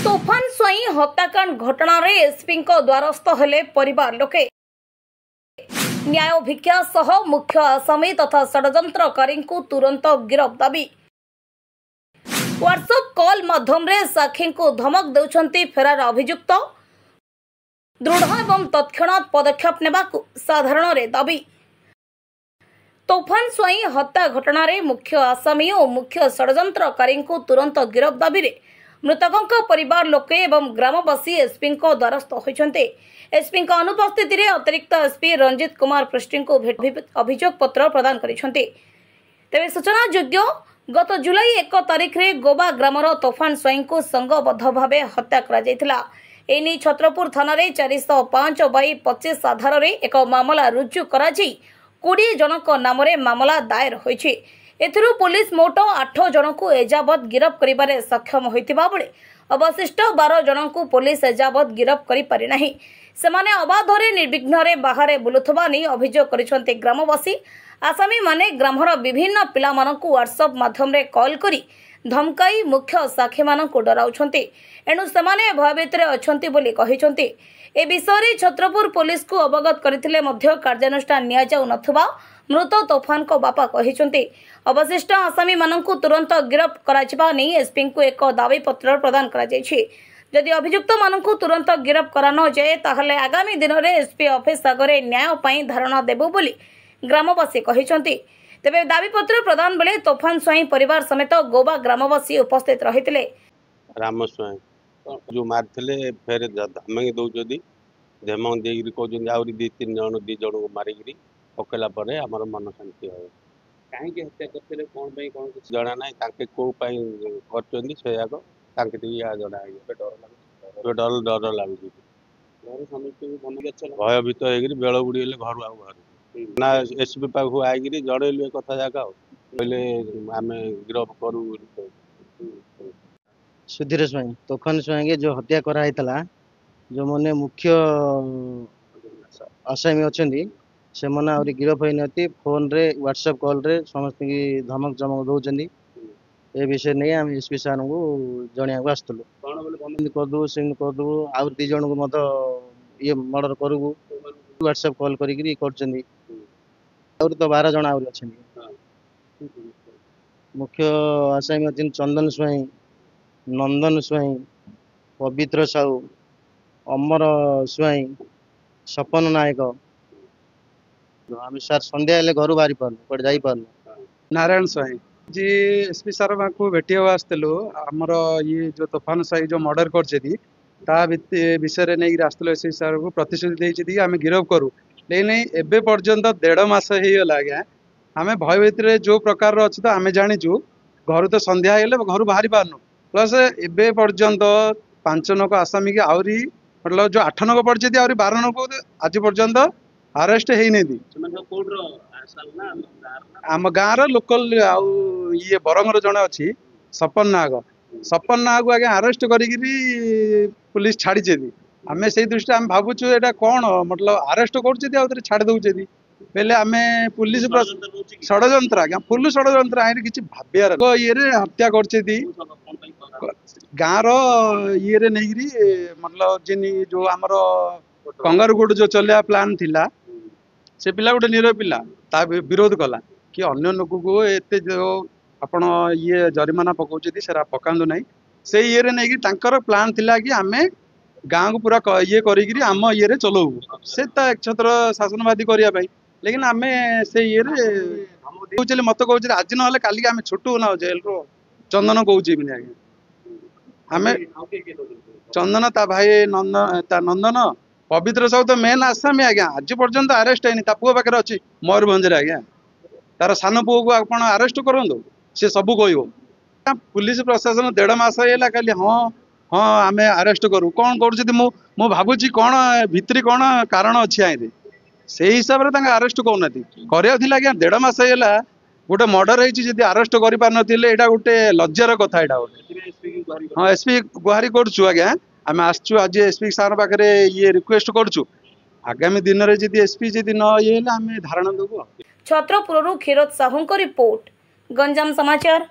तोफान स्वाई हत्याकांड घटना रे एसपी द्वारस्थ हेले परिवार लोके न्याय भिक्षा सह मुख्य आसामी तथा षड्यंत्रकारी तुरंत गिरफ दाबी। व्हाट्सएप कॉल माध्यम रे साक्षी को धमक देउछंती फेरार अभियुक्त दृढ़ एवं तत्क्षणात पदक्षेप नेबाकु साधारण रे दाबी। तोफान स्वाई हत्या घटना रे मुख्य आसामी और मुख्य षड्यंत्रकारी तुरंत गिरफ दाबी रे मृतकों परिवार लोके एवं ग्रामवासी एसपी द्वारस्थ होइछन्ते। एसपी अनुपस्थिति रे अतिरिक्त एसपी रंजित कुमार पृष्टि को अभियोग पत्र प्रदान करिछन्ते। तेबे सूचना योग्य गत जुलाई 1 तारिख रे गोबा ग्रामर तोफान स्वाई को संगबद्ध भावे हत्या करा जायतिला। एनी छत्रपुर थाना रे 405/25 आधार रे एक मामला रुजु करा जाई 20 जनक नाम रे मामला दायर होइछि। एथिरु पुलिस मोट 8 जन को एजावत गिरफ करिबारे सक्षम होइतिबा बेले अवशिष्ट 12 जन को पुलिस एजावत गिरफ करि पारि नाही। सेमाने अबाधरे निर्विघ्न रे बाहरे बुलुथबा नै अभियोग करिसन्ते ग्रामवासी। आसामी माने ग्रामर विभिन्न पिला मानकु व्हाट्सएप माध्यम रे कॉल करी धमकाई मुख्य साक्षी मानकु डराउछन्ते। एनु सेमाने भयभीत रे अछन्ते बोली कहिसन्ते। ए विषय रे छत्रपुर पुलिस को अवगत करथिले मध्य कार्यानुष्ठान निया जाउ नथबा मृत तोफान को बापा कहिसन्ते। अवशिष्ट आसामी मानकु तुरंत गिरफ कराजिबा नै एसपी को एक दाबी पत्र प्रदान करा जायछि। यदि अभियुक्त मानकु तुरंत गिरफ करा न जाए ताहले आगामी दिन रे एसपी ऑफिस आगरे न्याय पई धारणा देबो बोली ग्रामवासी कहिसन्ते। तेबे दाबी पत्र प्रदान बेले तोफान स्वाई परिवार समेत गोबा ग्रामवासी उपस्थित रहितिले। राम स्वाई जो मारथिले फेर धमकी दउजदी धमक देगिरी कहजन आउरी 2-3 जन 2 जन को मारिगिरी पकेला परे हमर मन शांति हो। काहे के हत्या करथिले कोन पई कोन जणा नै ताके को पई करचंदी सेयाको ताके दिया जणा आगे डर लागुची। घर समिति को बन गछ भय भीतर हेगिरी बेळ बुडीले घर आउ घर ना एसपी पाखु आइगिरी जड़ेलु कथा जाका पहले आमे गिरफ करू। सुधीर स्वाई तोफान स्वाई के जो हत्या करा जो मैंने मुख्य आसामी अच्छा से मैंने आहुरी गिरफ होती फोन रे व्हाट्सएप कॉल रे समस्त की धमक जमक दौरान ए विषय नहीं आम एसपी सार को जन आसलु करदे से करदे आउ 2 जन को मत ये मर्डर करू व्हाट्सएप कॉल कर तो 12 जन आउरी अच्छा मुख्य आसामी अच्छे चंदन स्वाई नंदन स्वाई पवित्र साहू अमर स्वाई सपन नायक आम सार संध्या घर बाहरी पार्न जा पार्न नारायण स्वाई जी एसपी सार को भेटिया आसलु आमर ये जो तोफान स्वाई जो मर्डर कर विषय नहीं आसलु एसपी सार को प्रतिश्रुति देती आम गिरफ करूँ लेकिन एबे पर्यंत 1.5 मास होगा आज्ञा आम भयभीत जो प्रकार अच्छे तो आम जाचु घर तो संध्या घर बाहरी पार्नु प्लस एबे पर्यंत 5 नक आसामी की आहरी मतलब जो 8 नक पड़ी आहरी 12 नक आज पर्यंत अरेस्ट आम गाँव लोकल ये बरंगर जड़े अच्छी सपन नाग आगे अरेस्ट करी पुलिस छाड़ी आम से दृष्टि आम भावुँ यहाँ कौन मतलब अरेस्ट कर छाड़ दौचे बेले आम पुलिस षड्यंत्र आज्ञा फुल षड्यंत्र आए किसी भावार ये हत्या कर गाँव ये नहीं मतलब जिन जो आमर कंगारुगुड़ जो चलिया प्लान थिला से पिला गोटे निर पिला ता विरोध कला कि अन्य लोक को एते जो आपण ये जरिमाना पकाउछथि सेरा पकांदो नहीं से ये नहीं प्लान थिला कि आमे गाँव को पूरा ये करी आम ये चलऊ से एक छत्र शासनवादी करने लेकिन आम से ये मत कह आज ना काली आम छुटू ना जेल रो चंदन कौन आम चंदन ता भाई नंदन पवित्र साहू तो मेन आसामी आज्ञा आज पर्यंत अरेस्ट है पुओ पाखे अच्छी मयूरभंज आज्ञा तार सान पुओ को आप अरेस्ट करूँ सी सब कह पुलिस प्रशासन 1.5 मास है खाली हाँ हाँ आम अरेस्ट करूँ कौन कर भावुँ कौन भितरी कौन कारण अच्छी आई से हिसाब से अरेस्ट करना कराया आज्ञा 1.5 मास है गोटे मर्डर होती अरेस्ट कर पारे यहाँ गोटे लज्जार कथा यहाँ गोटे हाँ एसपी गुहारी करुँ आज्ञा आम आसचु आज एसपी सार पाखे ये रिक्वेस्ट करुँ आगामी दिन में जब एसपी जब न ये आम धारणा देवु। छत्रपुर क्षीरोद साहू रिपोर्ट गंजाम समाचार।